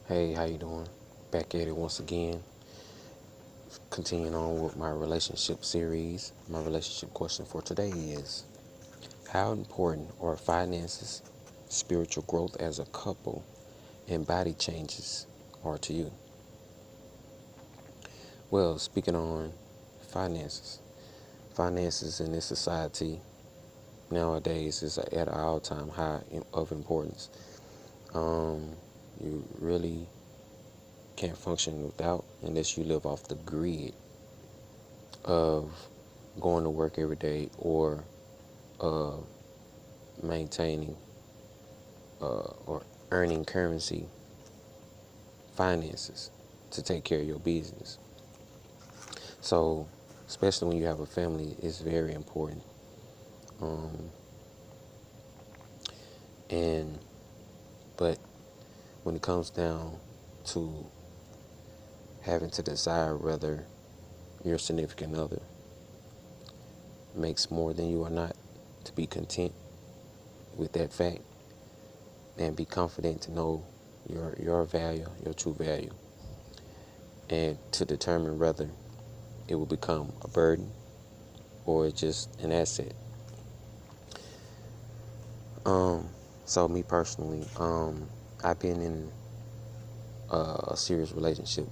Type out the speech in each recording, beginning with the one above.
Hey, how you doing? Back at it once again. Continuing on with my relationship series. My relationship question for today is: how important are finances, spiritual growth as a couple, and body changes are to you? Well, speaking on finances. Finances in this society nowadays is at an all-time high of importance. You really can't function without unless you live off the grid of going to work every day or uh, maintaining or earning currency finances to take care of your business. So, especially when you have a family, it's very important. Um, and but when it comes down to having to decide whether your significant other makes more than you or not, to be content with that fact and be confident to know your value, your true value, and to determine whether it will become a burden or just an asset. Um, so me personally, I've been in a serious relationship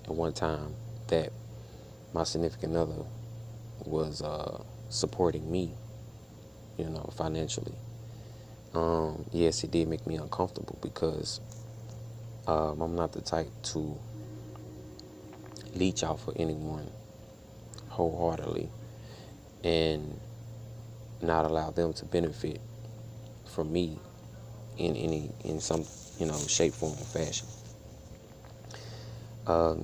at one time that my significant other was supporting me, financially. Yes, it did make me uncomfortable because I'm not the type to leech out for anyone wholeheartedly and not allow them to benefit from me in some shape, form, or fashion.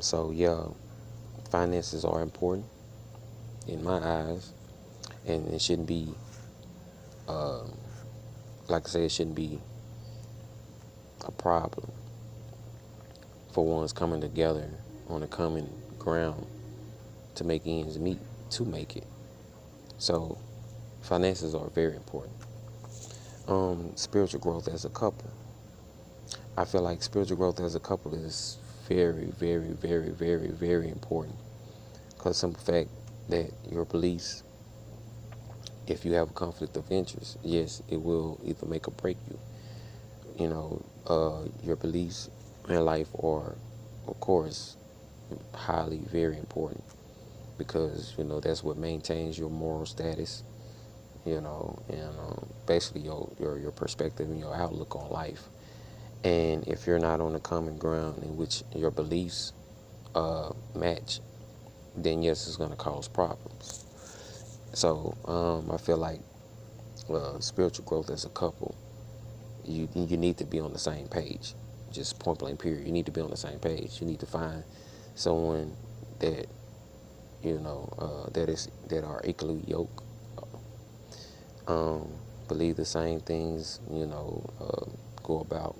So yeah, finances are important in my eyes, and it shouldn't be like I say, it shouldn't be a problem for ones coming together on a common ground to make ends meet to make it. So finances are very important. Spiritual growth as a couple. I feel like spiritual growth as a couple is very, very, very, very, very important. Because simple fact that your beliefs, if you have a conflict of interest, yes, it will either make or break you. Your beliefs in life are, of course, highly very important because that's what maintains your moral status. And basically your perspective and your outlook on life. And if you're not on a common ground in which your beliefs match, then yes, it's going to cause problems. So I feel like spiritual growth as a couple, you need to be on the same page. Just point blank period. You need to be on the same page. You need to find someone that that are equally yoked, um, believe the same things. Go about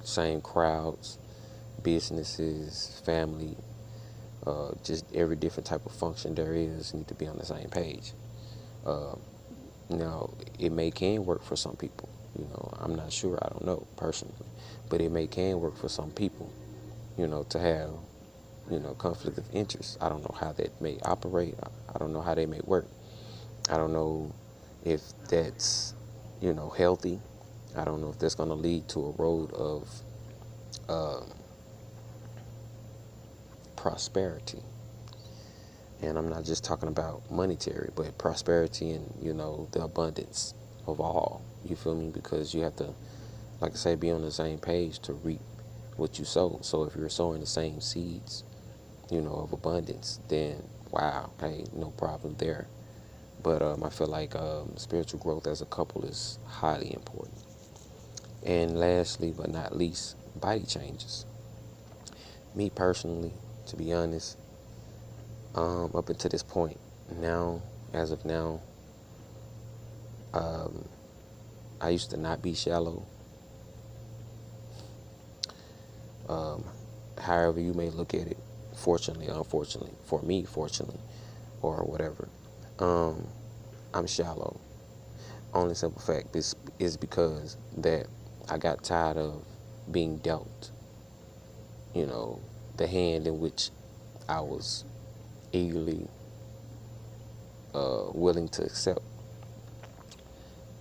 same crowds, businesses, family, just every different type of function there is need to be on the same page. Uh, Now, it may can work for some people. I'm not sure. I don't know personally, but it may can work for some people. To have conflict of interest. I don't know how that may operate. I don't know how they may work. I don't know if that's healthy. I don't know if that's going to lead to a road of um, prosperity. And I'm not just talking about monetary, but prosperity and the abundance of all. You feel me? Because you have to, like I say, be on the same page to reap what you sow. So if you're sowing the same seeds, of abundance, then wow, hey, no problem there. But I feel like spiritual growth as a couple is highly important. And lastly, but not least, body changes. Me personally, to be honest, up until this point, now, as of now, um, I used to not be shallow. Um, However you may look at it, fortunately, unfortunately, for me, fortunately, or whatever, um, I'm shallow. Only simple fact is because that I got tired of. being dealt, you know, the hand in which I was eagerly willing to accept.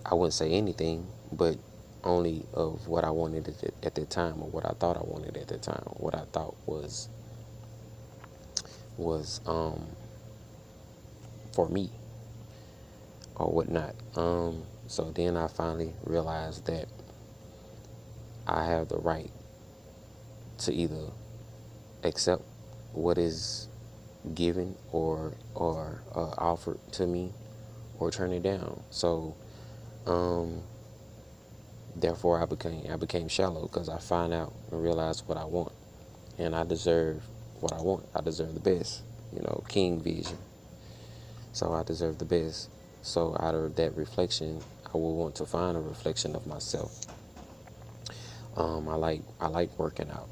I wouldn't say anything, but only of what I wanted at that time, or what I thought I wanted at that time, what I thought was for me or whatnot. So then I finally realized that I have the right to either accept what is given or offered to me, or turn it down. So um, therefore I became shallow, because I find out and realize what I want, and I deserve what I want. I deserve the best, King vision. So I deserve the best. So out of that reflection, I will want to find a reflection of myself. I like working out.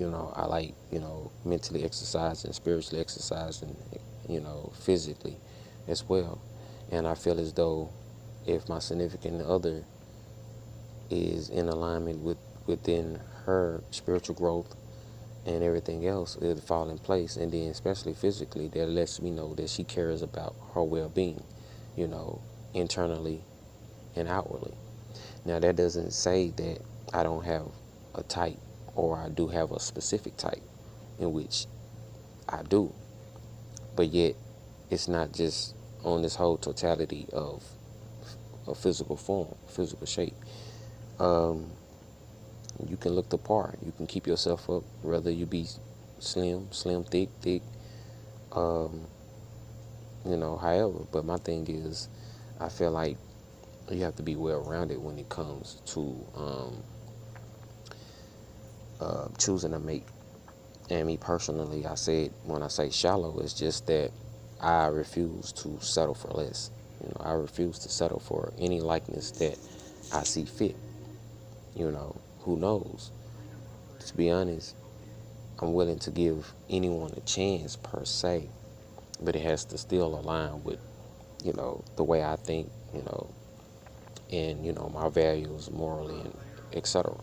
I like mentally exercising, spiritually exercising, physically as well. And I feel as though if my significant other is in alignment within her spiritual growth and everything else, it'll fall in place. And then especially physically, that lets me know that she cares about her well-being, you know, internally and outwardly. Now that doesn't say that I don't have a type, or I do have a specific type, in which I do, but yet it's not just on this whole totality of a physical form, physical shape. Um, you can look the part. You can keep yourself up, whether you be slim, thick, um, however. But my thing is, I feel like you have to be well rounded when it comes to choosing a mate. And me personally, I said, when I say shallow, it's just that I refuse to settle for less. I refuse to settle for any likeness that I see fit. Who knows? To be honest, I'm willing to give anyone a chance per se, but it has to still align with, the way I think, and my values morally and etc.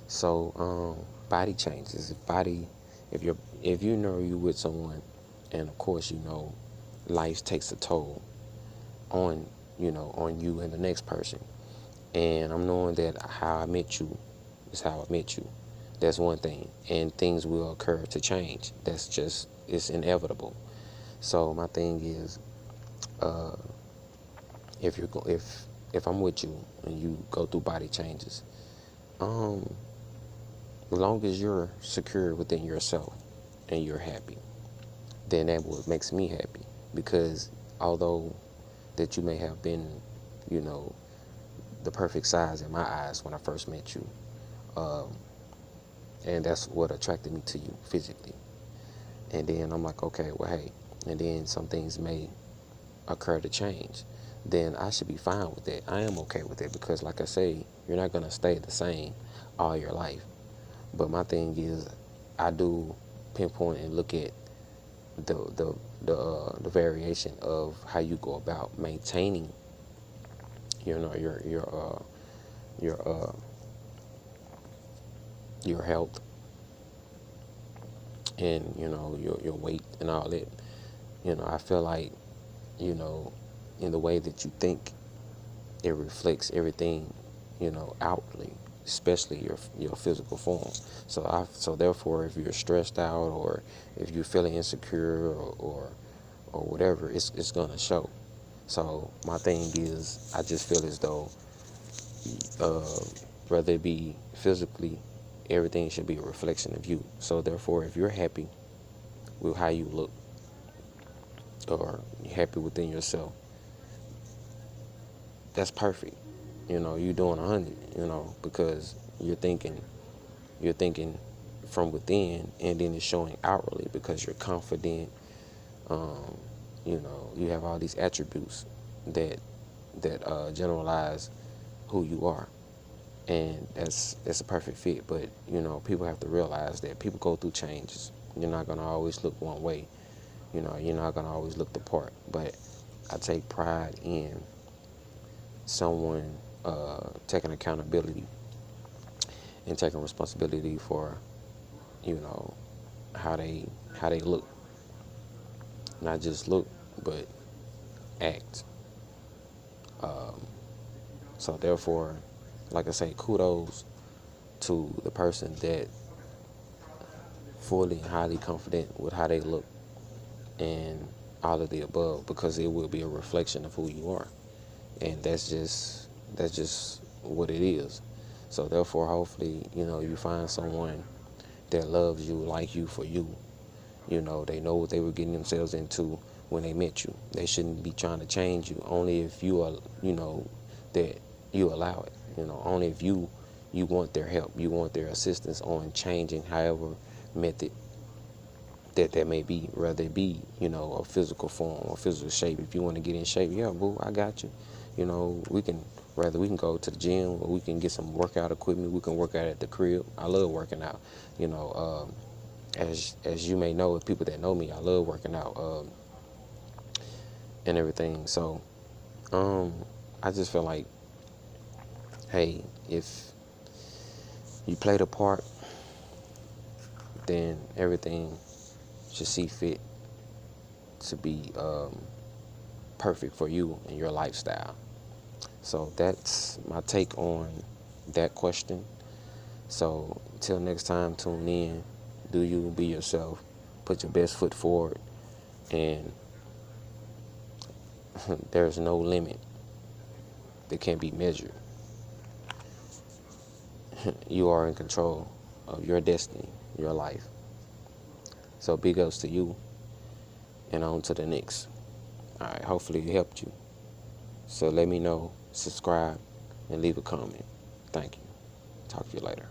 So body changes. If you know you with someone, and of course life takes a toll on on you and the next person. And I'm knowing that how I met you is how I met you. That's one thing, and things will occur to change. It's inevitable. So my thing is, uh, if I'm with you and you go through body changes, um, as long as you're secure within yourself and you're happy, then that what makes me happy. Because although that you may have been, you know, the perfect size in my eyes when I first met you, um, and that's what attracted me to you physically. And then I'm like, okay, well, hey, and then some things may occur to change. Then I should be fine with it. I am okay with it because, like I say, you're not gonna stay the same all your life. But my thing is, I do pinpoint and look at the variation of how you go about maintaining, your your health, and your weight and all that. I feel like, you know in the way that you think, it reflects everything, outwardly, especially your physical form. So therefore, if you're stressed out, or if you're feeling insecure, or whatever, it's gonna show. So my thing is, I just feel as though, uh, whether it be physically, everything should be a reflection of you. So therefore, if you're happy with how you look, or you're happy within yourself, that's perfect. You're doing 100. Because you're thinking from within, and then it's showing outwardly because you're confident. Um, you have all these attributes that generalize who you are, and that's a perfect fit. But people have to realize that people go through changes. You're not gonna always look one way. You're not gonna always look the part. But I take pride in someone taking accountability and taking responsibility for, you know, how they look. Not just look, but act. So therefore, like I say, kudos to the person that fully and highly confident with how they look and all of the above, because it will be a reflection of who you are. And that's just what it is. So therefore, hopefully, you find someone that loves you, like you for you. They know what they were getting themselves into when they met you. They shouldn't be trying to change you, only if you are, that you allow it. Only if you want their help, you want their assistance on changing however method that may be, whether it be, a physical form or physical shape. If you want to get in shape, yeah, boo, I got you. We can go to the gym, or we can get some workout equipment. We can work out at the crib. I love working out. As you may know, people that know me, I love working out and everything. So I just feel like, hey, if you play the part, then everything should see fit to be perfect for you and your lifestyle. So that's my take on that question. So until next time, tune in. Do you, be yourself. Put your best foot forward. And there's no limit that can't be measured. You are in control of your destiny, your life. So big ups to you, and on to the next. All right, hopefully it helped you. So let me know, subscribe, and leave a comment. Thank you. Talk to you later.